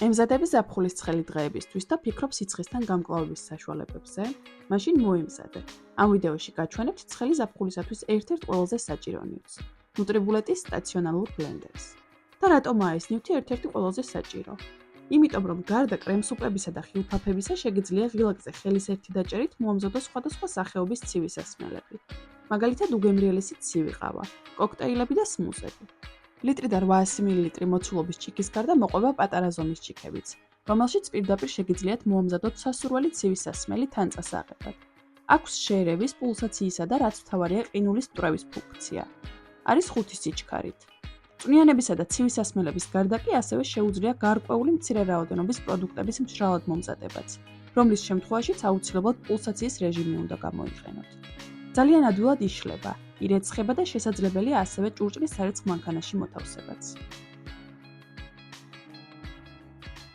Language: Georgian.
ემზადები ზაფხულის ცხელი დღეებისთვის და ფიქრობ სიცხისთან გამკლავების საშუალებებზე? მაშინ მოემზადე. ამ ვიდეოში გაჩვენებთ ცხელი ზაფხულისათვის ერთ-ერთ ყველაზე საჭირო ნივთს – ნუტრიბულეტის სტაციონალურ ბლენდერს. და რატომაა ეს ნივთი ერთ-ერთი ყველაზე საჭირო? იმიტომ რომ გარდა კრემსუპებისა და ხილფაფებისა შეგიძლია ღილაკზე ხელის ერთი დაჭერით მოამზადოს სხვადასხვა სახეობის ცივი სასმელები. მაგალითად უგემრიელესი ცივი ყავა, კოქტეილები და სმუზები. ლიტრი და 800 მილილიტრი მოცულობის ჩიქის გარდა მოყვება პატარა ზომის ჩიქებიც, რომელშიც პირდაპირ შეგიძლიათ მოამზადოთ სასურველი ცივი სასმელი თან წასაღებად. აქვს შეერევის, პულსაციისა და რაც მთავარია ყინულის მტვრევის ფუნქცია. არის 5 სიჩქარით. წვნიანებისა და ცივი სასმელების გარდა კი ასევე შეუძლია გარკვეული მცირე რაოდენობის პროდუქტების მშრალად მომზადებაც, რომლის შემთხვევაშიც აუცილებლად პულსაციის რეჟიმი უნდა გამოიყენოთ. ძალიან ადვილად იშლება, ირეცხება და შესაძლებელია ასევე ჭურჭლის სარეცხ მანქანაში მოთავსებაც.